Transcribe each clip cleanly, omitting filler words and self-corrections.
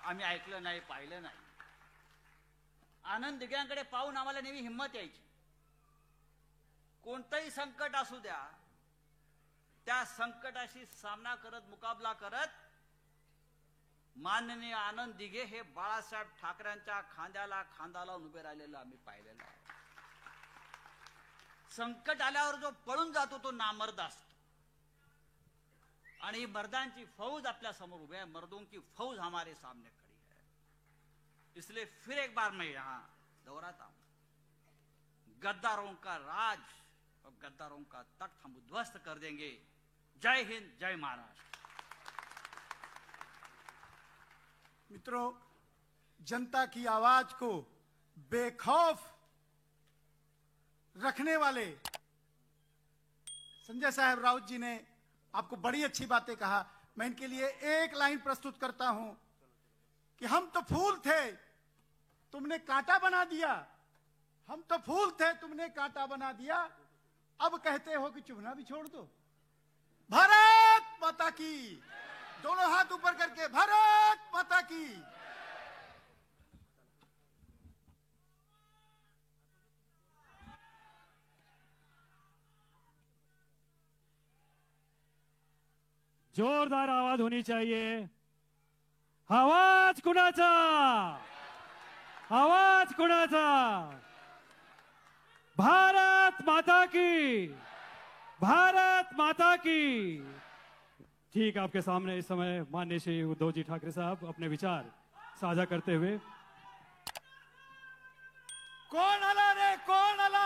आम्ही ऐकलं नाही, पाहिलं नाही. आनंद दिघ्यांकडे पाहून आम्हाला नेहमी हिंमत यायची. कोणतंही संकट असू द्या, त्या संकटाशी सामना करत, मुकाबला करत माननीय आनंद दिघे हे बाळासाहेब ठाकरेंच्या खांद्याला खांदा लावून उभे राहिलेलं आम्ही पाहिलेलं आहे. संकट आल्यावर जो पळून जातो तो नामर्द असतो. आणि ही मर्दांची फौज आपल्या समोर उभी है. मर्दों की फौज हमारे सामने खड़ी है. इसलिए फिर एक बार मैं यहां दोहराता हूं, गद्दारों का राज और गद्दारों का तख्त हम उद्ध्वस्त कर देंगे. जय हिंद, जय महाराष्ट्र. मित्रों, जनता की आवाज को बेखौफ रखने वाले संजय साहब राउत जी ने आपको बड़ी अच्छी बातें कहा. मैं इनके लिए एक लाइन प्रस्तुत करता हूं कि हम तो फूल थे, तुमने कांटा बना दिया. हम तो फूल थे, तुमने कांटा बना दिया. अब कहते हो कि चुभना भी छोड़ दो. भारत माता की. दोनों हाथ ऊपर करके भारत माता की. जोरदार आवाज होनी चाहिए. आवाज कुणाचा? आवाज कुणाचा? भारत माता की. भारत माता की. ठीक, आपके सामने इस समय माननीय श्री उद्धव जी ठाकरे साहब अपने विचार साझा करते हुए. कौन आला रे, कौन आला?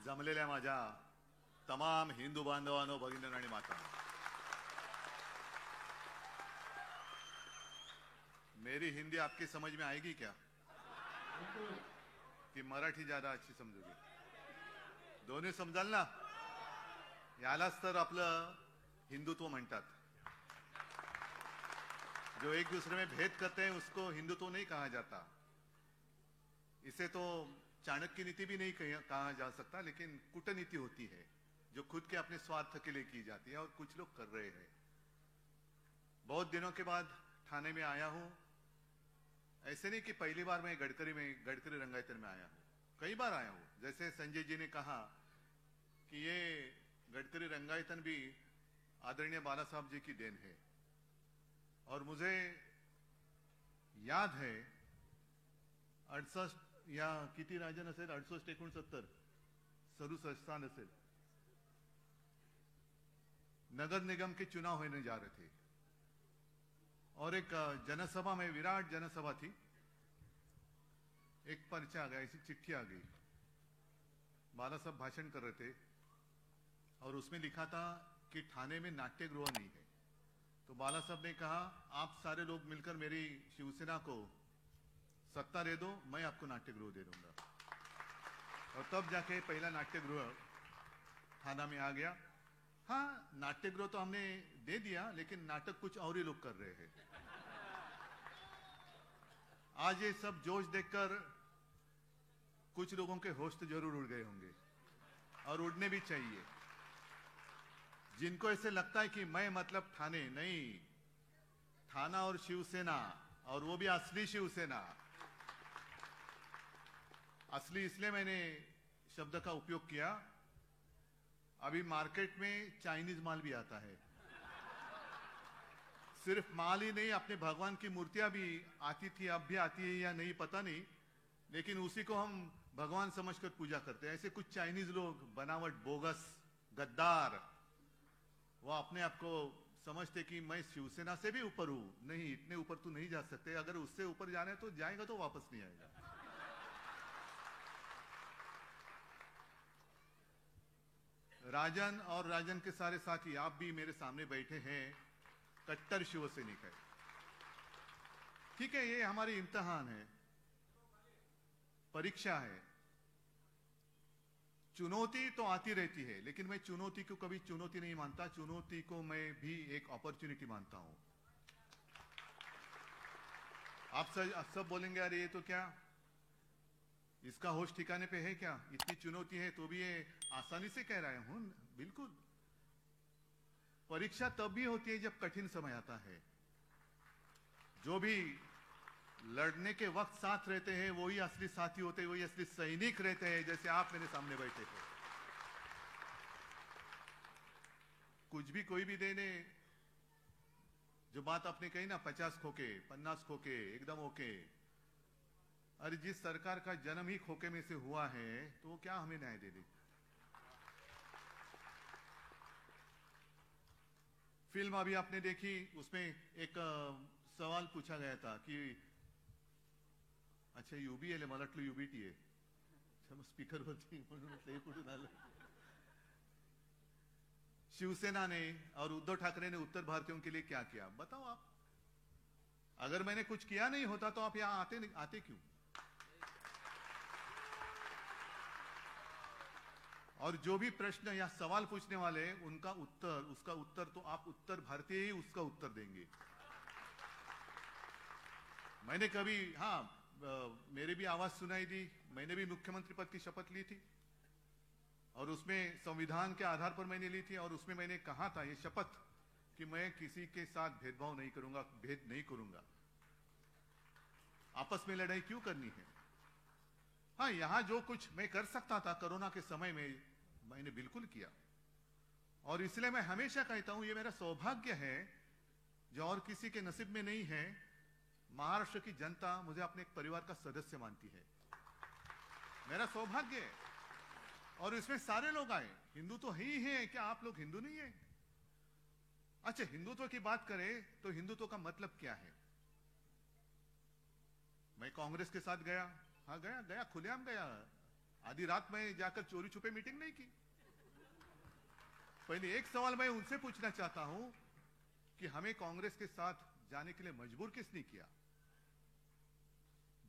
जमलेल्या माझ्या तमाम हिंदू बांधवांनो, भगिनींनो आणि माता, मेरी हिंदी आपकी समझ में आएगी क्या, कि मराठी ज्यादा अच्छी समजोगे? दोन्ही समजाल ना? यालाच तर आपलं हिंदुत्व म्हणतात. जो एक दूसरे में भेद करते हैं उसको हिंदुत्व नहीं कहा जाता. इसे तो चाणक्य नीति भी नहीं कहा जा सकता, लेकिन कूटनीति होती है जो खुद के अपने स्वार्थ के लिए की जाती है, और कुछ लोग कर रहे हैं. बहुत दिनों के बाद ठाणे में आया हूं. ऐसे नहीं कि पहली बार मैं गडकरी रंगायतन में आया हूं, कई बार आया हूं. जैसे संजय जी ने कहा कि ये गडकरी रंगायतन भी आदरणीय बाला साहब जी की देन है. और मुझे याद है 68 या किती राजन असेल, 68 69 67 स्थान असेल, नगर निगम के चुनाव होने जा रहे थे. और एक जनसभा में, विराट जनसभा थी, एक पर्चा आ गया, ऐसी चिट्ठी आ गई. बाला साहब भाषण कर रहे थे और उसमें लिखा था कि ठाणे में नाट्यगृह नहीं है. तो बाला साहब ने कहा, आप सारे लोग मिलकर मेरी शिवसेना को सत्ता दे दो, मैं आपको नाट्यगृह दे दूंगा. और तब जाके पहला नाट्यगृह थाना में आ गया. हाँ, नाट्यगृह तो हमने दे दिया, लेकिन नाटक कुछ और ही लोग कर रहे हैं. आज ये सब जोश देखकर कुछ लोगों के होश तो जरूर उड़ गए होंगे, और उड़ने भी चाहिए. जिनको ऐसे लगता है कि मैं मतलब ठाणे नहीं, थाना और शिवसेना, और वो भी असली शिवसेना. असली इसलिए मैंने शब्द का उपयोग किया, अभी मार्केट में चाइनीज माल भी आता है. सिर्फ माल ही नहीं, अपने भगवान की मूर्तियां भी आती थी, अब भी आती है या नहीं पता नहीं, लेकिन उसी को हम भगवान समझकर पूजा करते हैं. ऐसे कुछ चाइनीज लोग, बनावट, बोगस, गद्दार, वो अपने आप को समझते कि मैं शिवसेना से भी ऊपर हूं. नहीं, इतने ऊपर तो नहीं जा सकते. अगर उससे ऊपर जाने तो जाएगा तो वापस नहीं आएगा. राजन और राजन के सारे साथी, आप भी मेरे सामने बैठे हैं, कट्टर शिवसैनिक है. ठीक है, ये हमारी इम्तिहान है, परीक्षा है. चुनौती तो आती रहती है, लेकिन मैं चुनौती को कभी चुनौती नहीं मानता. चुनौती को मैं भी एक अपॉर्चुनिटी मानता हूं. आप सब बोलेंगे, अरे ये तो क्या इसका होश ठिकाने पे है क्या? इतनी चुनौती है तो भी ये आसानी से कह रहा हूं। बिल्कुल, परीक्षा तब भी होती है जब कठिन समय आता है। जो भी लड़ने के वक्त साथ रहते हैं वही असली साथी होते हैं, वही असली सैनिक रहते हैं, जैसे आप मेरे सामने बैठे थे। कुछ भी कोई भी देने, जो बात आपने कही ना, 50 खोके 50 खोके एकदम ओके। अरे जिस सरकार का जन्म ही खोके में से हुआ है तो वो क्या हमें न्याय दे दे? फिल्म अभी आपने देखी, उसमें एक सवाल पूछा गया था कि अच्छा यूबीएल मला वाटलं यूबीटी आहे, स्पीकर वरती म्हणून म्हटलं हे कुठून आलं। शिवसेना ने और उद्धव ठाकरे ने उत्तर भारतीयों के लिए क्या किया बताओ आप? अगर मैंने कुछ किया नहीं होता तो आप यहां आते क्यों? और जो भी प्रश्न या सवाल पूछने वाले उनका उत्तर, उसका उत्तर तो आप उत्तर भारतीय ही उसका उत्तर देंगे। मैंने कभी, मेरे भी आवाज सुनाई दी, मैंने भी मुख्यमंत्री पद की शपथ ली थी और उसमें संविधान के आधार पर मैंने ली थी और उसमें मैंने कहा था ये शपथ कि मैं किसी के साथ भेदभाव नहीं करूंगा, भेद नहीं करूंगा। आपस में लड़ाई क्यों करनी है? हाँ, यहां जो कुछ मैं कर सकता था कोरोना के समय में मैंने बिल्कुल किया और इसलिए मैं हमेशा कहता हूं ये मेरा सौभाग्य है जो और किसी के नसीब में नहीं है। महाराष्ट्र की जनता मुझे अपने एक परिवार का सदस्य मानती है, मेरा सौभाग्य है। और इसमें सारे लोग आए, हिंदू तो ही हैं, क्या आप लोग हिंदू नहीं है? अच्छा, हिंदुत्व की बात करें तो हिंदुत्व का मतलब क्या है? मैं कांग्रेस के साथ गया, हाँ गया खुलेआम गया। आधी रात में जाकर चोरी छुपे मीटिंग नहीं की। पहले एक सवाल मैं उनसे पूछना चाहता हूं कि हमें कांग्रेस के साथ जाने के लिए मजबूर किसने किया?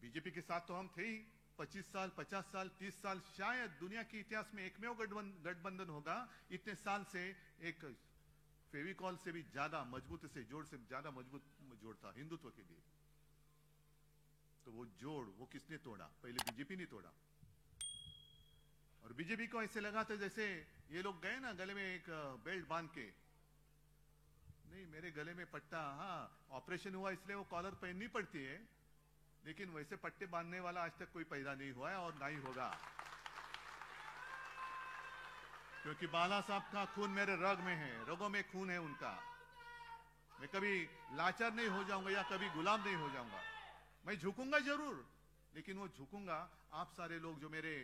बीजेपी के साथ तो हम थे ही 25 साल, 50 साल, 30 साल, शायद दुनिया के इतिहास में एकमेव गठबंधन होगा इतने साल से एक फेविकॉल से भी ज्यादा मजबूत, से जोड़ से ज्यादा मजबूत जोड़ था हिंदुत्व के लिए। तो वो जोड़ वो किसने तोड़ा? पहले बीजेपी ने तोड़ा। और बीजेपी को ऐसे लगा था जैसे ये लोग गए ना गले में एक बेल्ट बांध के, नहीं मेरे गले में पट्टा, हाँ ऑपरेशन हुआ इसलिए वो कॉलर पहननी पड़ती है, लेकिन वैसे पट्टे बांधने वाला आज तक कोई पैदा नहीं हुआ है और ना ही होगा, क्योंकि बाला साहब का खून मेरे रग में है, रगों में खून है उनका। मैं कभी लाचार नहीं हो जाऊंगा या कभी गुलाम नहीं हो जाऊंगा। मैं झुकूंगा जरूर, लेकिन वो झुकूंगा आप सारे लोग जो मेरे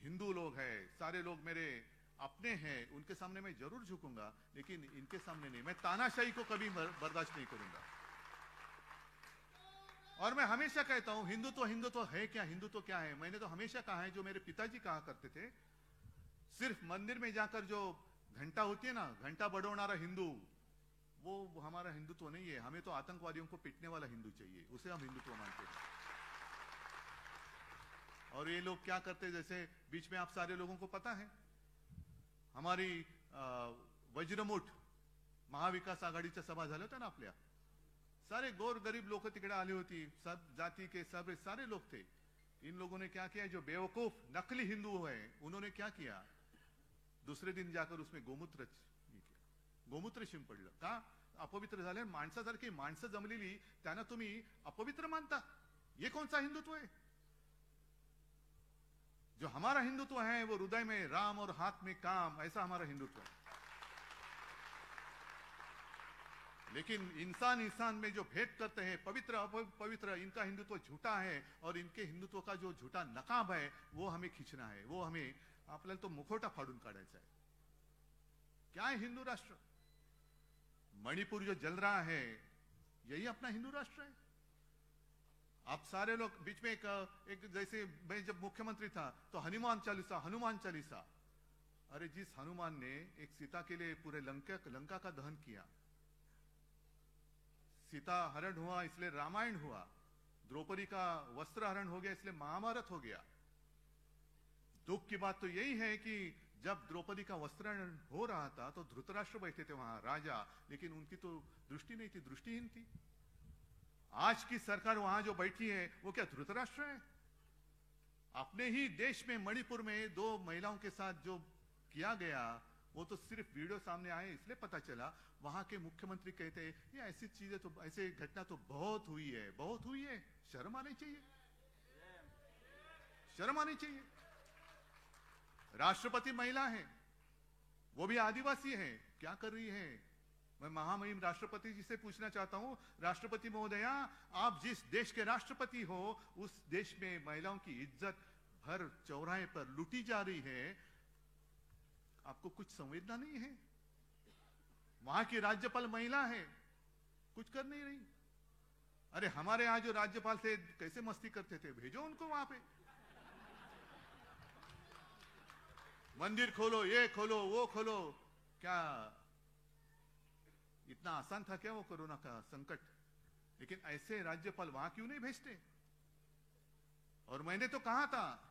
हिंदू लोग हैं, सारे लोग मेरे अपने हैं, उनके सामने मैं जरूर झुकूंगा, लेकिन इनके सामने नहीं। मैं तानाशाही को कभी बर्दाश्त नहीं करूंगा। और मैं हमेशा कहता हूं हिंदुत्व है क्या? हिंदुत्व क्या है? मैंने तो हमेशा कहा है, जो मेरे पिताजी कहा करते थे, सिर्फ मंदिर में जाकर जो घंटा होती है ना, घंटा बड़ोनारा हिंदू, वो हमारा हिंदुत्व नहीं है। हमें तो आतंकवादियों को पीटने वाला हिंदू चाहिए, उसे हम हिंदुत्व मानते हैं। और ये लोग क्या करते, जैसे बीच में आप सारे लोगों को पता है, हमारी वज्रमुठ महाविकास आघाडीच्या सभा झाल्या होत्या ना आपल्या, सारे गोर गरीब लोग तिकडे आले होती, सब जाति के सब सारे लोग थे। इन लोगों ने क्या किया, जो बेवकूफ नकली हिंदू है उन्होंने क्या किया, दूसरे दिन जाकर उसमें गोमूत्र शिंपडलं। का? अपवित्र झाले, माणसासारखी माणसं जमलेली त्यांना तुम्ही अपवित्र मानता? ये कौन सा हिंदुत्व है? जो हमारा हिंदुत्व है वो हृदय में राम और हाथ में काम, ऐसा हमारा हिंदुत्व है। लेकिन इंसान में जो भेद करते हैं, पवित्र अपवित्र, इनका हिंदुत्व झूठा है और इनके हिंदुत्व का जो झूठा नकाब है वो हमें खींचना है, वो हमें आपल्याला तो मुखवटा फाडून काढायचा है। क्या है हिंदू राष्ट्र? मणिपुर जो जल रहा है यही अपना हिंदू राष्ट्र है। आप सारे लोग बीच में एक जैसे मैं जब मुख्यमंत्री था तो हनुमान चालीसा, अरे जिस हनुमान ने एक सीता के लिए पूरे लंका का दहन किया, सीता हरण हुआ इसलिए रामायण हुआ, द्रौपदी का वस्त्र हरण हो गया इसलिए महाभारत हो गया। दुख की बात तो यही है कि जब द्रौपदी का वस्त्रहरण हो रहा था तो धृतराष्ट्र बैठे थे वहां राजा, लेकिन उनकी तो दृष्टि नहीं थी, दृष्टिहीन थी। आज की सरकार वहां जो बैठी है वो क्या धृतराष्ट्र है? अपने ही देश में मणिपुर में 2 महिलाओं के साथ जो किया गया, वो तो सिर्फ वीडियो सामने आए इसलिए पता चला। वहां के मुख्यमंत्री कहते हैं ये ऐसी चीजें तो, ऐसे घटना तो बहुत हुई है, बहुत हुई है। शर्म आनी चाहिए, शर्म आनी चाहिए। राष्ट्रपति महिला है, वो भी आदिवासी है, क्या कर रही है? मैं महामहिम राष्ट्रपति जी से पूछना चाहता हूं, राष्ट्रपति महोदया, आप जिस देश के राष्ट्रपति हो, उस देश में महिलाओं की इज्जत भर चौराहे पर लूटी जा रही है, आपको कुछ संवेदना नहीं है? वहां की राज्यपाल महिला है, कुछ कर नहीं रही। अरे हमारे यहां जो राज्यपाल थे कैसे मस्ती करते थे, भेजो उनको वहां पे। मंदिर खोलो, ये खोलो, वो खोलो। क्या इतना आसान था क्या वो कोरोना का संकट? लेकिन ऐसे राज्यपाल वहां क्यों नहीं भेजते? और मैंने तो कहा था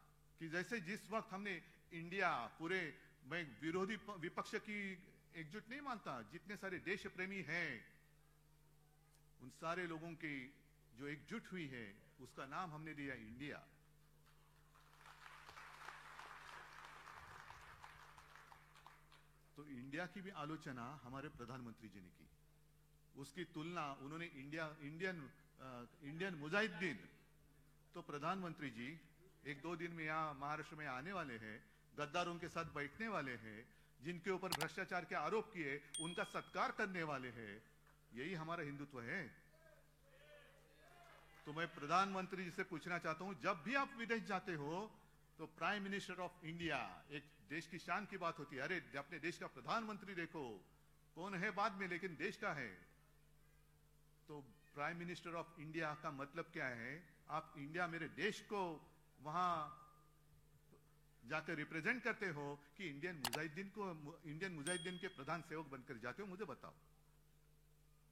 कि जैसे जिस वक्त हमने इंडिया पूरे, मैं विरोधी विपक्ष की एकजुट नहीं मानता, जितने सारे देश प्रेमी हैं उन सारे लोगों की जो एकजुट हुई है उसका नाम हमने दिया इंडिया। तो इंडिया की भी आलोचना हमारे प्रधानमंत्री जी ने की, उसकी तुलना उन्होंने इंडियन मुजाहिदीन। तो प्रधानमंत्री जी 1-2 दिन में यहाँ महाराष्ट्र में आने वाले हैं, गद्दारों के साथ बैठने वाले हैं, जिनके ऊपर भ्रष्टाचार के आरोप किए उनका सत्कार करने वाले हैं। यही हमारा हिंदुत्व है। तो मैं प्रधानमंत्री जी से पूछना चाहता हूं, जब भी आप विदेश जाते हो तो प्राइम मिनिस्टर ऑफ इंडिया, एक देश की शान की बात होती है। अरे अपने देश का प्रधानमंत्री देखो, कौन है बाद में, लेकिन देश का है। तो प्राइम मिनिस्टर ऑफ इंडिया का मतलब क्या है? आप इंडिया, मेरे देश को वहां जाकर रिप्रेजेंट करते हो कि इंडियन मुजाहिदीन के प्रधान सेवक बनकर जाते हो? मुझे बताओ।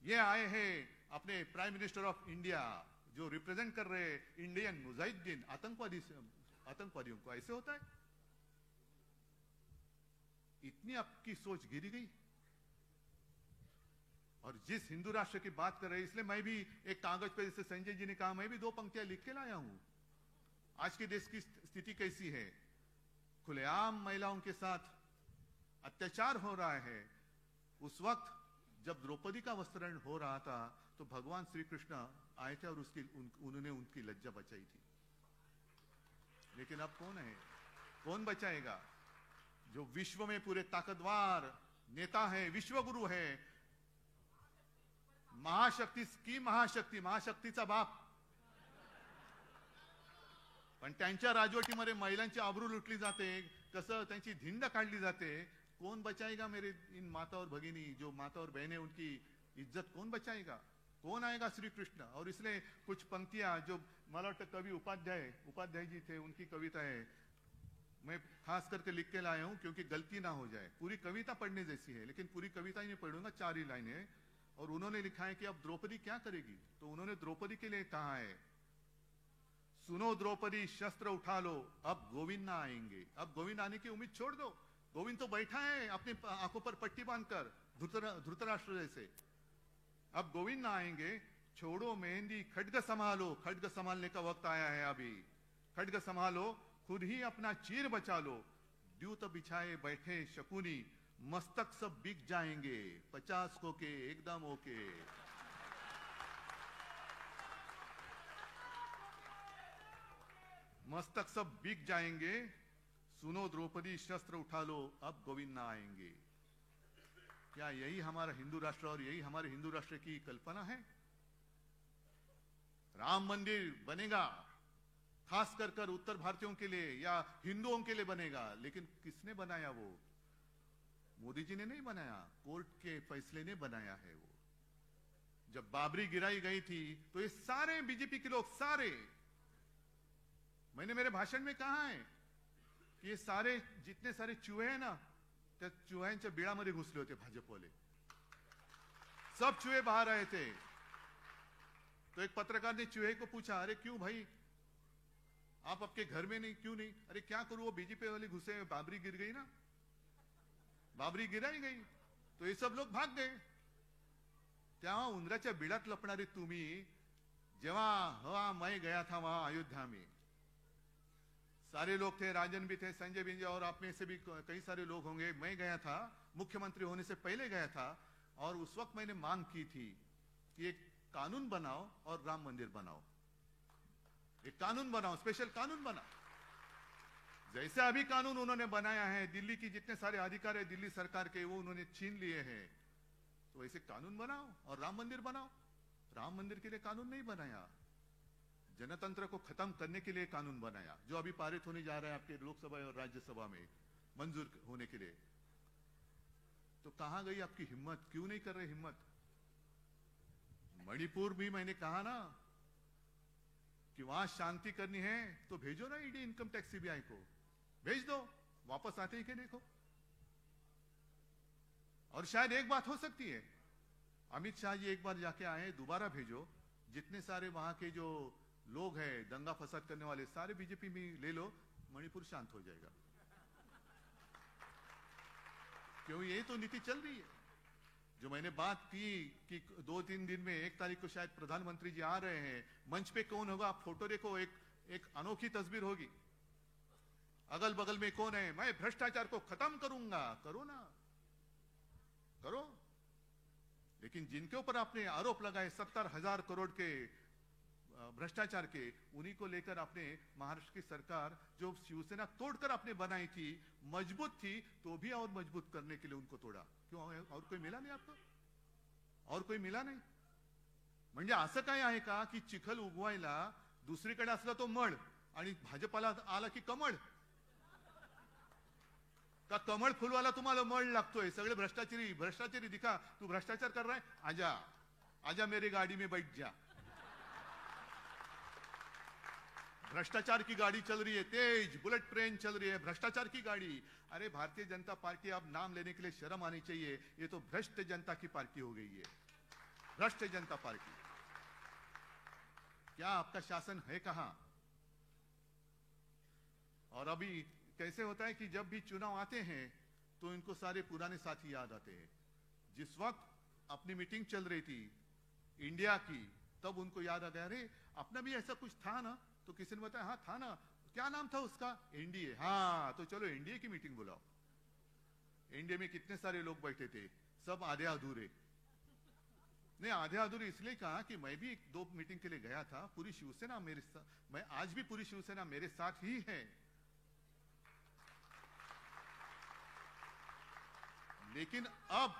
ये आए हैं अपने प्राइम मिनिस्टर ऑफ इंडिया जो रिप्रेजेंट कर रहे इंडियन मुजाहिदीन, आतंकवादियों को। ऐसे होता है? इतनी आपकी सोच गिरी गई। और जिस हिंदू राष्ट्र की बात कर रहे हैं, इसलिए मैं भी एक कागज पर, जैसे संजय जी ने कहा, मैं भी 2 पंक्तियां लिख के लाया हूं। आज के देश की स्थिति कैसी है? खुलेआम महिलाओं के साथ अत्याचार हो रहा है। उस वक्त जब द्रौपदी का वस्त्रण हो रहा था तो भगवान श्री कृष्ण आए थे और उन्होंने उनकी लज्जा बचाई थी। लेकिन अब कौन है, कौन बचाएगा? जो विश्व में पूरे ताकतवर नेता है, विश्वगुरु है, महाशक्तीचा बाप, पण त्यांच्या राजवटीमध्ये महिलांची आबरू लुटली जाते, कसं त्यांची धिंड काढली जाते। कौन बचाएगा मेरे इन माता और भगिनी, जो माता और बहनें, उनकी इज्जत कौन बचाएगा? कौन आएगा? श्री कृष्ण। और इसलिए कुछ पंक्तियां जो मला वाटतं कवि उपाध्याय जी थे, उनकी कविता है, मैं खास करके लिख के लाया हूं क्योंकि गलती ना हो जाए। पूरी कविता पढ़ने जैसी है, लेकिन पूरी कविता ही नहीं पढ़ूंगा, 4 ही लाइनें। और उन्होंने लिखा है कि अब द्रौपदी क्या करेगी? तो उन्होंने द्रौपदी के लिए कहा है, सुनो द्रौपदी शस्त्र उठा लो, अब गोविंद ना आएंगे। अब गोविंद आने की उम्मीद छोड़ दो। गोविंद तो बैठा है अपनी आंखों पर पट्टी बांधकर, धृतराष्ट्र जैसे। अब गोविंद ना आएंगे, छोड़ो मेहंदी, खड्ग संभालो। खड्ग संभालने का वक्त आया है अभी। खड्ग संभालो, खुद ही अपना चीर बचा लो। द्यूत बिछाए बैठे शकुनी, मस्तक सब बिक जाएंगे, 50 को के एकदम ओके। मस्तक सब बिक जाएंगे, सुनो द्रौपदी शस्त्र उठा लो, अब गोविंद ना आएंगे। क्या यही हमारा हिंदू राष्ट्र और यही हमारे हिंदू राष्ट्र की कल्पना है? राम मंदिर बनेगा खास कर उत्तर भारतीयों के लिए या हिंदुओं के लिए बनेगा, लेकिन किसने बनाया? वो मोदी जी ने नहीं बनाया, कोर्ट के फैसले ने बनाया है। वो जब बाबरी गिराई गई थी तो ये सारे बीजेपी के लोग, सारे, मैंने मेरे भाषण में कहा है कि ये सारे जितने सारे चूहे हैं ना, त्या चुह्यांच्या बिळामध्ये घुसले होते भाजपवाले, सब चूहे बाहर आए थे। तो एक पत्रकार ने चूहे को पूछा, अरे क्यों भाई, आप आपके घर में नहीं, क्यों नहीं? अरे क्या करूं, वो बीजेपी वाले घुसे, बाबरी गिर गई ना, बाबरी गिराई गई तो ये सब लोग भाग गए। तेव्हा उंदराच्या बिळात लपणारे तुम्ही, जेव्हा मैं गया था वहां अयोध्या में, सारे लोग थे, राजन भी थे, संजय भी, और आप में से भी कई सारे लोग होंगे। मैं गया था, मुख्यमंत्री होने से पहले गया था, और उस वक्त मैंने मांग की थी कि एक कानून बनाओ और राम मंदिर बनाओ, एक कानून बनाओ, स्पेशल कानून बनाओ। जैसे अभी कानून उन्होंने बनाया है, दिल्ली की जितने सारे अधिकार है दिल्ली सरकार के, वो उन्होंने छीन लिए हैं, तो वैसे कानून बनाओ और राम मंदिर बनाओ। राम मंदिर के लिए कानून नहीं बनाया, जनतंत्र को खत्म करने के लिए कानून बनाया, जो अभी पारित होने जा रहा है आपके लोकसभा और राज्यसभा में मंजूर होने के लिए। तो कहां गई आपकी हिम्मत? क्यों नहीं कर रहे हिम्मत? मणिपुर भी मैंने कहा ना कि वहां शांति करनी है तो भेजो ना ईडी, इनकम टैक्स, सीबीआई को भेज दो, वापस आते ही के देखो। और शायद एक बात हो सकती है, अमित शाह जी एक बार जाके आए, दोबारा भेजो, जितने सारे वहां के जो लोग हैं दंगा फसाद करने वाले, सारे बीजेपी में ले लो, मणिपुर शांत हो जाएगा। क्यों? ये तो नीति चल रही है। जो मैंने बात की कि 2-3 दिन में 1 तारीख को शायद प्रधानमंत्री जी आ रहे हैं, मंच पे कौन होगा आप फोटो देखो, एक अनोखी तस्वीर होगी। अगल बगल में कौन है? मैं भ्रष्टाचार को खत्म करूंगा। करो ना, करो। लेकिन जिनके ऊपर आपने आरोप लगाए 70,000 करोड़ के भ्रष्टाचार के, उन्हीं को लेकर आपने महाराष्ट्र की सरकार जो शिवसेना तोड़कर आपने बनाई थी, मजबूत थी, तो भी और मजबूत करने के लिए उनको तोडा। क्यों? और कोई मिला नाही आपको? और कोई मिला नाही? म्हणजे असं काय आहे का की चिखल उगवायला दुसरीकडे असला तो मळ आणि भाजपाला आला की कमळ? का कमळ फुलवाला तुम्हाला मळ लागतोय? सगळे भ्रष्टाचारी दिखा, तू भ्रष्टाचार कर रहा है, आजा आजा मेरी गाड़ी में बैठ जा। भ्रष्टाचार की गाड़ी चल रही है, तेज बुलेट ट्रेन चल रही है, भ्रष्टाचार की गाड़ी। अरे भारतीय जनता पार्टी, अब नाम लेने के लिए शर्म आनी चाहिए, ये तो भ्रष्ट जनता की पार्टी हो गई है, भ्रष्ट जनता पार्टी। क्या आपका शासन है कहां? और अभी कैसे होता है कि जब भी चुनाव आते हैं तो इनको सारे पुराने साथी याद आते हैं। जिस वक्त अपनी मीटिंग चल रही थी इंडिया की, तब उनको याद आ गया, अरे अपना भी ऐसा कुछ था ना। तो किसी ने बताया, हाँ था ना, क्या नाम था उसका? एनडीए। हाँ, तो चलो एनडीए की मीटिंग बुलाओ। एनडीए में कितने सारे लोग बैठे थे, सब आधे अधूरे। नहीं, आधे अधूरे इसलिए कहा कि मैं भी 2 मीटिंग के लिए गया था, पूरी शिवसेना मेरे साथ, मैं आज भी पूरी शिवसेना मेरे साथ ही है। लेकिन अब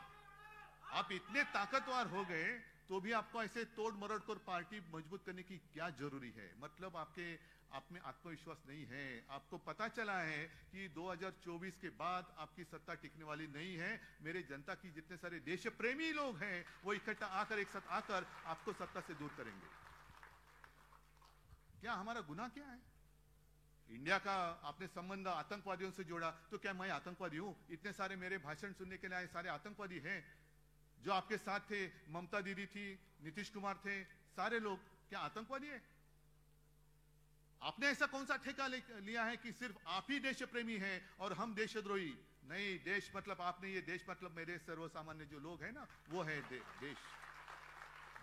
आप इतने ताकतवर हो गए तो भी आपको ऐसे तोड़ मरोड़ कर पार्टी मजबूत करने की क्या जरूरी है? मतलब आप में आत्मविश्वास नहीं है। आपको पता चला है कि 2024 के बाद आपकी सत्ता टिकने वाली नहीं है। मेरे जनता की जितने सारे देश प्रेमी लोग हैं वो इकट्ठा आकर, एक साथ आकर आपको सत्ता से दूर करेंगे। क्या हमारा गुनाह क्या है? इंडिया का आपने संबंध आतंकवादियों से जोड़ा, तो क्या मैं आतंकवादी हूं? इतने सारे मेरे भाषण सुनने के लिए आए सारे आतंकवादी हैं? जो आपके साथ थे, ममता दीदी थी, नीतीश कुमार थे, सारे लोग क्या आतंकवादी है? आपने ऐसा कौन सा ठेका लिया है कि सिर्फ आप ही देश प्रेमी हैं और हम देशद्रोही? नहीं, देश मतलब आपने, ये देश मतलब मेरे सर्वसामान्य जो लोग हैं ना, वो है देश।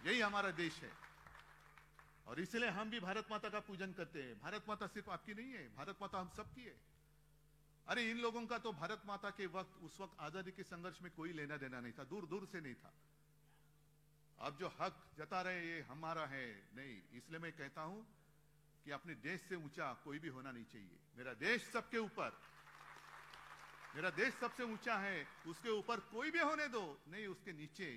यही हमारा देश है और इसलिए हम भी भारत माता का पूजन करते हैं। भारत माता सिर्फ आपकी नहीं है, भारत माता हम सबकी है। अरे इन लोगों का तो भारत माता के वक्त, उस वक्त आजादी के संघर्ष में कोई लेना देना नहीं था, दूर दूर से नहीं था। अब जो हक जता रहे ये हमारा है नहीं। इसलिए मैं कहता हूं कि अपने देश से ऊंचा कोई भी होना नहीं चाहिए। मेरा देश सबके ऊपर, मेरा देश सबसे ऊंचा है, उसके ऊपर कोई भी होने दो नहीं, उसके नीचे।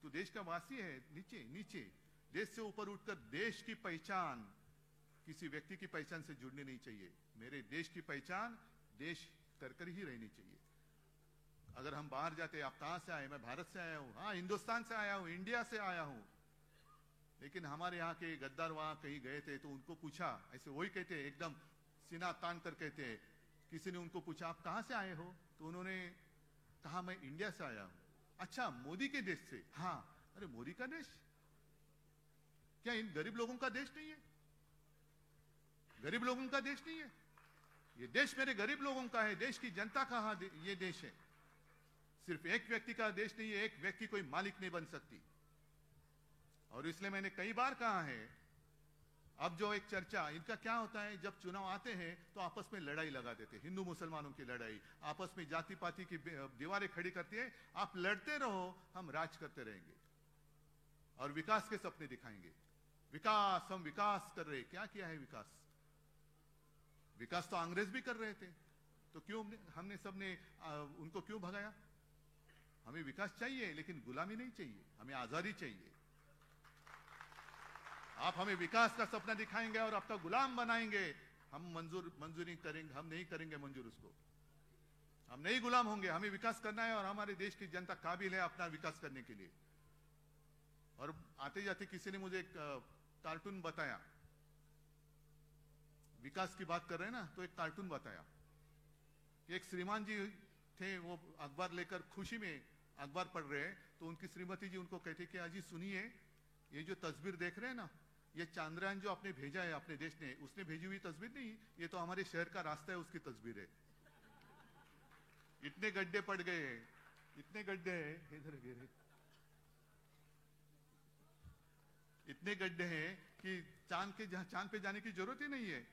तो देश का वासी है, नीचे नीचे। देश से ऊपर उठकर देश की पहचान किसी व्यक्ति की पहचान से जुड़नी नहीं चाहिए। मेरे देश की पहचान देश कर ही रहनी चाहिए। अगर हम बाहर जाते, आप कहां से आए? मैं भारत से आया हूं, हाँ हिंदुस्तान से आया हूं, इंडिया से आया हूं। लेकिन हमारे यहाँ के गद्दार वहां कहीं गए थे तो उनको पूछा, ऐसे वही कहते एकदम सीना तान कर कहते, किसी ने उनको पूछा आप कहां से आए हो? तो उन्होंने कहा मैं इंडिया से आया हूं। अच्छा, मोदी के देश से? हाँ। अरे मोदी का देश? क्या इन गरीब लोगों का देश नहीं है? गरीब लोगों का देश नहीं है? ये देश मेरे गरीब लोगों का है, देश की जनता का ये देश है। सिर्फ एक व्यक्ति का देश नहीं है, एक व्यक्ति कोई मालिक नहीं बन सकती। और इसलिए मैंने कई बार कहा है, अब जो एक चर्चा इनका क्या होता है, जब चुनाव आते हैं तो आपस में लड़ाई लगा देते, हिंदू मुसलमानों की लड़ाई, आपस में जाति पाति की दीवारें खड़ी करती है। आप लड़ते रहो, हम राज करते रहेंगे और विकास के सपने दिखाएंगे। विकास, हम विकास कर रहे। क्या किया है विकास? विकास तो अंग्रेज भी कर रहे थे, तो क्यों हमने सबने उनको क्यों भगाया? हमें विकास चाहिए लेकिन गुलामी नहीं चाहिए, हमें आजादी चाहिए। आप हमें विकास का सपना दिखाएंगे और आपका गुलाम बनाएंगे, हम मंजूरी करेंगे, हम नहीं करेंगे मंजूर उसको। हम नहीं गुलाम होंगे, हमें विकास करना है और हमारे देश की जनता काबिल है अपना विकास करने के लिए। और आते जाते किसी ने मुझे एक कार्टून बताया, विकास की बात कर रहे हैं ना, तो एक कार्टून बताया। एक श्रीमान जी थे, वो अखबार लेकर खुशी में अखबार पढ़ रहे हैं, तो उनकी श्रीमती जी उनको कहते कि अजी सुनिए, ये जो तस्वीर देख रहे हैं ना, ये चांद्रयान जो आपने भेजा है अपने देश ने, उसने भेजी हुई तस्वीर नहीं, ये तो हमारे शहर का रास्ता है उसकी तस्वीर है। इतने गड्ढे पड़ गए, इतने गड्ढे हैं, इधर गिरे, इतने गड्ढे हैं कि चांद पे जाने की जरूरत ही नहीं है।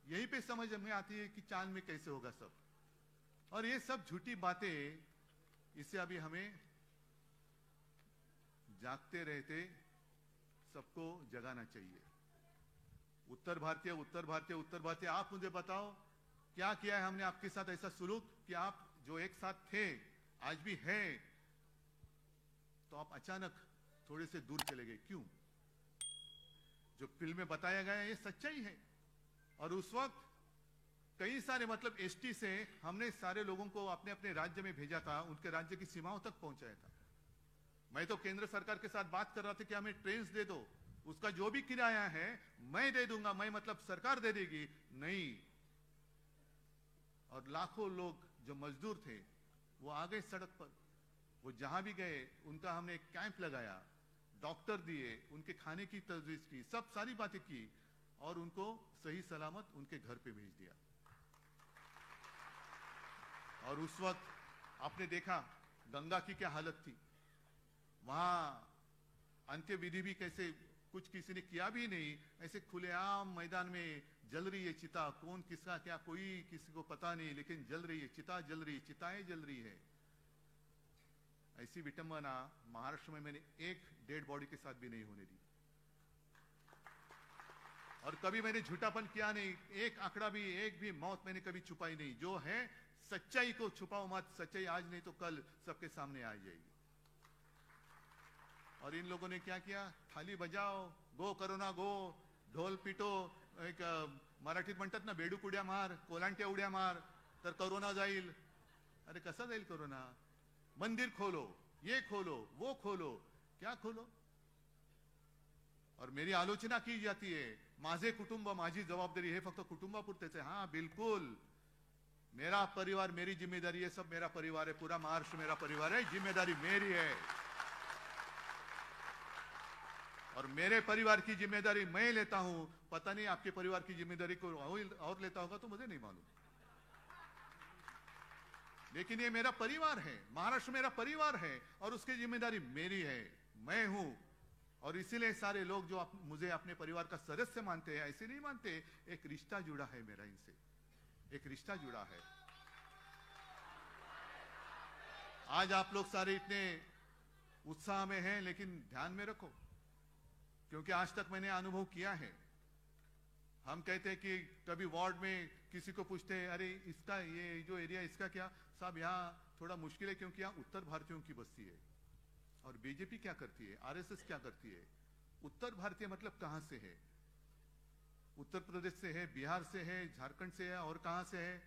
यहीं पे समझ में आती है कि चांद में कैसे होगा सब। और ये सब झूठी बातें, इससे अभी हमें जागते रहते सबको जगाना चाहिए। उत्तर भारतीय, आप मुझे बताओ क्या किया है हमने आपके साथ ऐसा सुलूक कि आप जो एक साथ थे आज भी हैं, तो आप अचानक थोड़े से दूर चले गए, क्यों? जो फिल्म में बताया गया है ये सच्चाई है। और उस वक्त कई सारे मतलब एसटी से हमने सारे लोगों को अपने अपने राज्य में भेजा था, उनके राज्य की सीमाओं तक पहुंचाया था। मैं तो केंद्र सरकार के साथ बात कर रहा था कि हमें ट्रेन दे दो, उसका जो भी किराया है मैं दे दूंगा, मैं मतलब सरकार दे देगी, नहीं। और लाखों लोग जो मजदूर थे वो आ गए सड़क पर, वो जहां भी गए उनका हमने एक कैंप लगाया, डॉक्टर दिए, उनके खाने की तजवीज की, सब सारी बातें की और उनको सही सलामत उनके घर पे भेज दिया। और उस वक्त आपने देखा गंगा की क्या हालत थी, वहां अंत्य विधि भी कैसे, कुछ किसी ने किया भी नहीं, ऐसे खुलेआम मैदान में जल रही है चिता, कौन किसका क्या कोई किसी को पता नहीं, लेकिन जल रही है चिता, जल रही है, चिताएं जल रही है। ऐसी विटंबना महाराष्ट्र में मैंने एक डेड बॉडी के साथ भी नहीं होने दी। और कभी मैंने झूठापन किया नहीं, एक आंकड़ा भी, एक भी मौत मैंने कभी छुपाई नहीं। जो है सच्चाई को छुपाओ मत, सच्चाई आज नहीं तो कल सबके सामने आ जाएगी। और इन लोगों ने क्या किया, थाली बजाओ, गो करोना गो, ढोल पिटो, एक मराठीत म्हणतात ना बेडूक उड्या मार, कोलांट्या उड्या मार तर कोरोना जाईल। अरे कसा जाईल कोरोना? मंदिर खोलो, ये खोलो, वो खोलो, क्या खोलो? और मेरी आलोचना की जाती है, माझे कुटुंब माझी जबाबदारी, हे फक्त कुटुंबापुरतेच आहे। हाँ बिल्कुल, मेरा परिवार मेरी जिम्मेदारी है, सब मेरा परिवार है, पूरा महाराष्ट्र मेरा परिवार है, जिम्मेदारी मेरी है। और मेरे परिवार की जिम्मेदारी मैं लेता हूं, पता नहीं आपके परिवार की जिम्मेदारी को और लेता होगा तो मुझे नहीं मालूम, लेकिन ये मेरा परिवार है, महाराष्ट्र मेरा परिवार है और उसकी जिम्मेदारी मेरी है, मैं हूं। और इसीलिए सारे लोग जो मुझे अपने परिवार का सदस्य मानते हैं, ऐसे नहीं मानते, एक रिश्ता जुड़ा है मेरा इनसे, एक रिश्ता जुड़ा है। आज आप लोग सारे इतने उत्साह में हैं, लेकिन ध्यान में रखो, क्योंकि आज तक मैंने अनुभव किया है। हम कहते हैं कि कभी वार्ड में किसी को पूछते हैं, अरे इसका ये जो एरिया इसका क्या? साहब यहाँ थोड़ा मुश्किल है क्योंकि यहाँ उत्तर भारतीयों की बस्ती है। और बीजेपी क्या करती है, आरएसएस क्या करती है? उत्तर भारतीय मतलब कहां से है? उत्तर प्रदेश से है, बिहार से है, झारखंड से है, और कहां से है?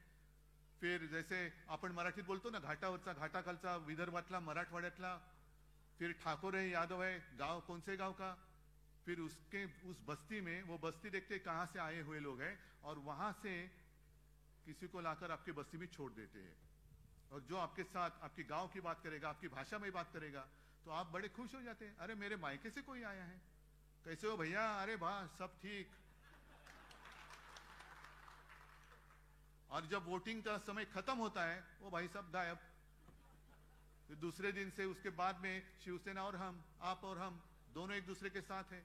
फिर जैसे आपण मराठीत बोलतो ना, घाटावरचा, घाटाखालचा, विदर्भातला, मराठवाड्यातला, फिर ठाकुर है, यादव है, गांव कौन से गांव का, फिर उसके उस बस्ती में वो बस्ती देखते कहां से आए हुए लोग हैं और वहां से किसी को लाकर आपके बस्ती में छोड़ देते हैं। और जो आपके साथ आपके गांव की बात करेगा, आपकी भाषा में बात करेगा, तो आप बड़े खुश हो जाते हैं, अरे मेरे मायके से कोई आया है, कैसे हो भैया? अरे वाह, सब ठीक। और जब वोटिंग का समय खत्म होता है, वो भाई सब गायब। फिर दूसरे दिन से उसके बाद में शिवसेना और हम, आप और हम दोनों एक दूसरे के साथ हैं।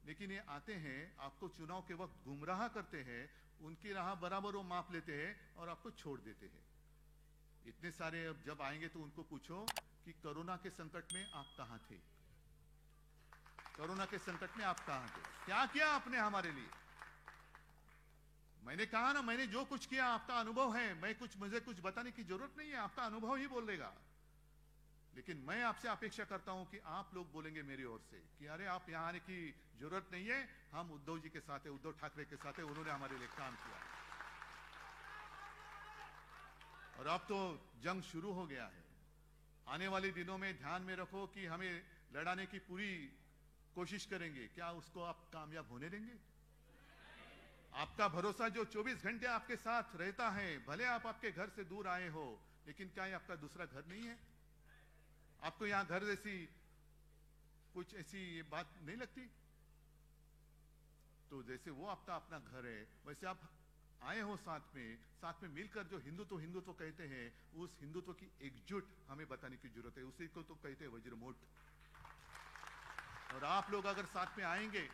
लेकिन ये आते हैं, आपको चुनाव के वक्त गुमराह करते हैं, उनकी राह बराबर वो माप लेते हैं और आपको छोड़ देते हैं। इतने सारे अब जब आएंगे तो उनको पूछो कि कोरोना के संकट में आप कहां थे? कोरोना के संकट में आप कहां थे? क्या किया आपने हमारे लिए? मैंने कहा ना, मैंने जो कुछ किया आपका अनुभव है, मुझे कुछ बताने की जरूरत नहीं है, आपका अनुभव ही बोलेगा। लेकिन मैं आपसे अपेक्षा करता हूं कि आप लोग बोलेंगे मेरी ओर से कि अरे आप यहां आने की जरूरत नहीं है, हम उद्धव जी के साथ है, उद्धव ठाकरे के साथ है, उन्होंने हमारे लिए काम किया। और अब तो जंग शुरू हो गया है। आने वाले दिनों में ध्यान में रखो कि हमें लड़ाने की पूरी कोशिश करेंगे। क्या उसको आप कामयाब होने देंगे? आपका भरोसा जो 24 घंटे आपके साथ रहता है, भले आप आपके घर से दूर आए हो, लेकिन क्या ये आपका दूसरा घर नहीं है? आपको यहां घर जैसी कुछ ऐसी बात नहीं लगती? तो जैसे वो आपका अपना घर है, वैसे आप आए हो साथ में मिलकर जो हिंदुत्व कहते हैं, उस हिंदुत्व की एकजुट हमें बताने की जरूरत है। उसी को तो कहते हैं वज्रमूठ। और आप लोग अगर साथ में आएंगे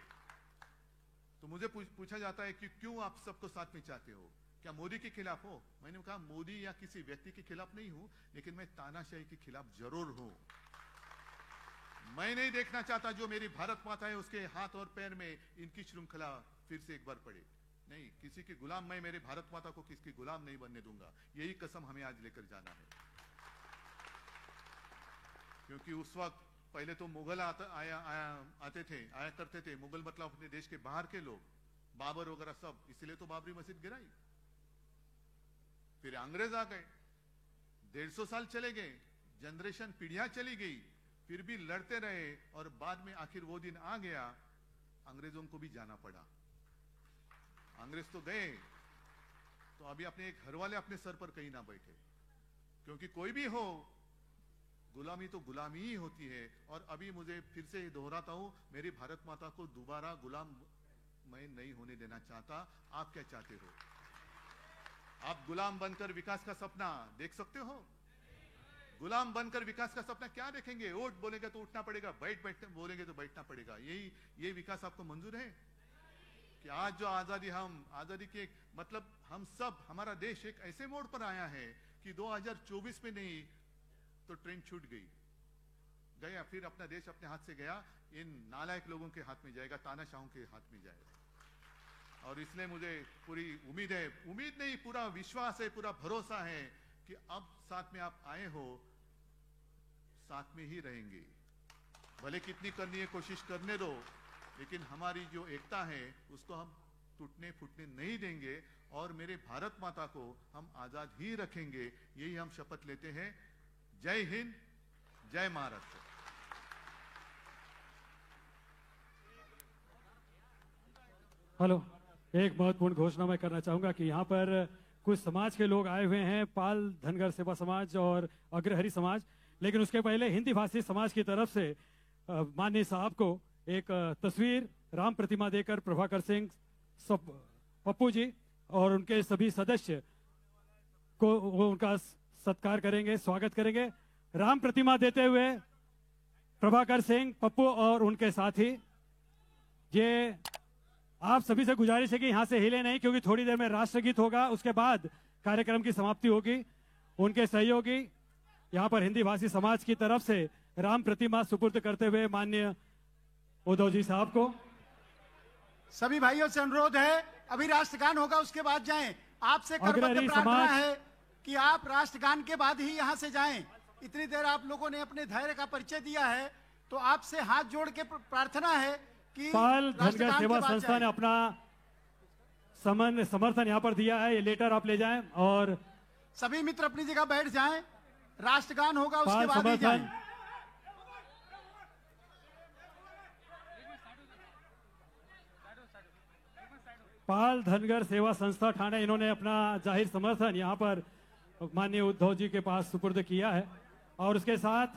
तो मुझे पूछा जाता है कि क्यों आप सबको साथ में चाहते हो? क्या मोदी के खिलाफ हो? मैंने कहा मोदी या किसी व्यक्ति के खिलाफ नहीं हूं, लेकिन मैं तानाशाही के खिलाफ जरूर हूं। मैं नहीं देखना चाहता जो मेरी भारत माता है उसके हाथ और पैर में इनकी श्रृंखला फिर से एक बार पड़े। नहीं, किसी की गुलाम, मैं मेरे भारत माता को किसकी गुलाम नहीं बनने दूंगा। यही कसम हमें आज लेकर जाना है। क्योंकि उस वक्त पहले तो मुगल आते थे, आया करते थे। मुगल मतलब अपने देश के बाहर के लोग, बाबर वगैरह सब, इसलिए तो बाबरी मस्जिद गिराई। फिर अंग्रेज आ गए, 150 साल चले गए, जनरेशन पीढ़ियां चली गई, फिर भी लड़ते रहे और बाद में आखिर वो दिन आ गया, अंग्रेजों को भी जाना पड़ा। अंग्रेज तो गए, तो अभी अपने घर वाले अपने सर पर कहीं ना बैठे। क्योंकि कोई भी हो, गुलामी तो गुलामी ही होती है। और अभी मुझे फिर से दोहराता हूं, मेरी भारत माता को दोबारा गुलाम मैं नहीं होने देना चाहता। आप क्या चाहते हो? आप गुलाम बनकर विकास का सपना देख सकते हो? गुलाम बनकर विकास का सपना क्या देखेंगे? उठ बोलेंगे तो उठना पड़ेगा, बैठ बोलेंगे तो बैठना पड़ेगा। यही विकास आपको मंजूर है? कि आज जो आजादी के मतलब हम सब, हमारा देश एक ऐसे मोड़ पर आया है कि 2024 में नहीं तो ट्रेन छूट गया, फिर अपना देश अपने हाथ से गया, इन नालायक लोगों के हाथ में जाएगा, तानाशाहों के हाथ में जाएगा। और इसलिए मुझे पूरी उम्मीद है, उम्मीद नहीं, पूरा विश्वास है, पूरा भरोसा है कि अब साथ में आप आए हो, साथ में ही रहेंगे। भले कितनी करनी है कोशिश करने दो, लेकिन हमारी जो एकता है उसको हम टूटने फूटने नहीं देंगे और मेरे भारत माता को हम आजाद ही रखेंगे। यही हम शपथ लेते हैं। जय हिंद, जय महाराष्ट्र। हेलो, एक महत्वपूर्ण घोषणा मैं करना चाहूंगा कि यहाँ पर कुछ समाज के लोग आए हुए हैं, पाल धनगर सेवा समाज और अग्रहरी समाज। लेकिन उसके पहले हिंदी भाषी समाज की तरफ से माननीय साहब को एक तस्वीर राम प्रतिमा देकर प्रभाकर सिंह पप्पू जी और उनके सभी सदस्य को वो उनका सत्कार करेंगे, स्वागत करेंगे। राम प्रतिमा देते हुए प्रभाकर सिंह पप्पू और उनके साथी। ये आप सभी से गुजारिश है कि यहां से हिले नहीं, क्योंकि थोड़ी देर में राष्ट्रगीत होगा, उसके बाद कार्यक्रम की समाप्ति होगी। उनके सहयोगी यहां पर हिंदी भाषी समाज की तरफ से राम प्रतिमा सुपुर्द करते हुए माननीय उद्धव जी साहब को। सभी भाइयों से अनुरोध है, अभी राष्ट्रगान होगा, उसके बाद जाएं। आपसे करबद्ध प्रार्थना है कि आप राष्ट्रगान के बाद ही यहां से जाएं। इतनी देर आप लोगों ने अपने धैर्य का परिचय दिया है, तो आपसे हाथ जोड़ के प्रार्थना है कि पाल धनगर सेवा संस्था ने अपना समर्थन यहाँ पर दिया है। ये लेटर आप ले जाएं और सभी मित्र अपनी जगह बैठ जाएं। राष्ट्रगान होगा, उसके बाद ही जाएं। पाल धनगर सेवा संस्था ठाणे, इन्होंने अपना जाहिर समर्थन यहाँ पर माननीय उद्धव जी के पास सुपुर्द किया है। और उसके साथ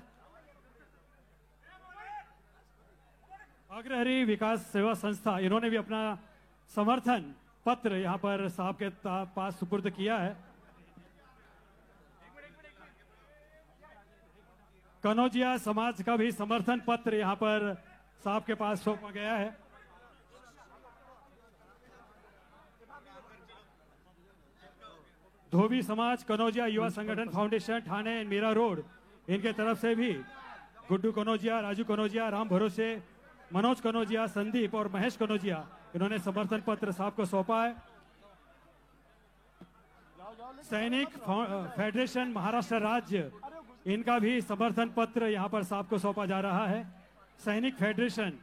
अग्रहरी विकास सेवा संस्था, इन्होंने भी अपना समर्थन पत्र यहाँ पर साहब के पास सुपुर्द किया है। कनौजिया समाज का भी समर्थन पत्र यहाँ पर साहब के पास सौंपा गया है। धोबी समाज, कनौजिया युवा संगठन foundation, Thane and Mira road, इनके तरफ से भी गुड्डू कनौजिया, राजू कनौजिया, राम भरोसे, मनोज कनौजिया, संदीप और महेश कनौजिया, इन्होंने समर्थन पत्र साहब को सौंपा है। सैनिक फेडरेशन महाराष्ट्र राज्य, इनका भी समर्थन पत्र यहां पर साहब को सौंपा जा रहा है। सैनिक फेडरेशन,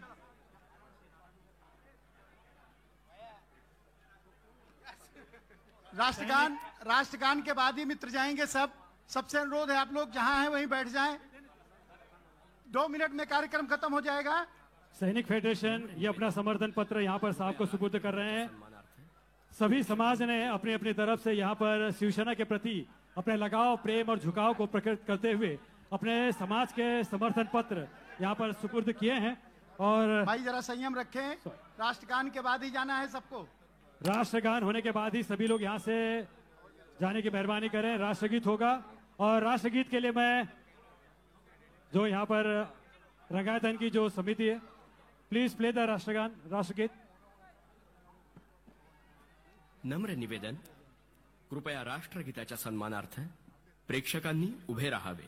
राष्ट्रगान के बाद ही मित्र जाएंगे। सबसे अनुरोध है आप लोग जहां हैं वहीं बैठ जाएं। 2 मिनट में कार्यक्रम खत्म हो जाएगा। सैनिक फेडरेशन ये अपना समर्थन पत्र यहाँ पर साहब को सुपुर्द कर रहे हैं। सभी समाज ने अपनी अपनी तरफ से यहाँ पर शिवसेना के प्रति अपने लगाव, प्रेम और झुकाव को प्रकट करते हुए अपने समाज के समर्थन पत्र यहाँ पर सुपुर्द किए हैं। और भाई जरा संयम रखें, राष्ट्रगान के बाद ही जाना है सबको। राष्ट्रगान होने के बाद ही सभी लोग यहाँ से जाने की मेहरबानी करें। राष्ट्रगीत होगा और राष्ट्रगीत के लिए मैं जो यहाँ पर रंगायतन की जो समिति है, प्लीज प्ले द राष्ट्रगान, राष्ट्रगीत। नम्र निवेदन, कृपया राष्ट्रगीताच्या सन्मानार्थ प्रेक्षकांनी उभे राहावे।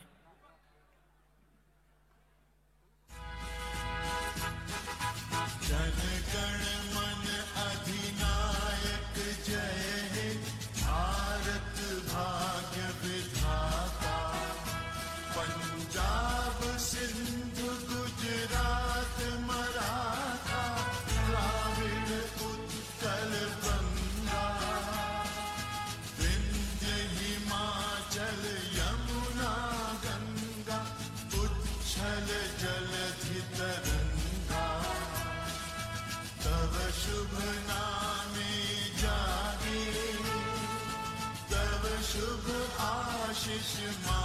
जनगण मन अधिनायक जय हे, भारत भाग्य विधाता। पंजाब सिंध गुजरात मराठा, द्राविड़ उत्कल बंगा। विंध्य हिमाचल यमुना गंगा, उच्छल जलधि तरंगा। तव शुभ नामे जागे, तव शुभ आशीष मा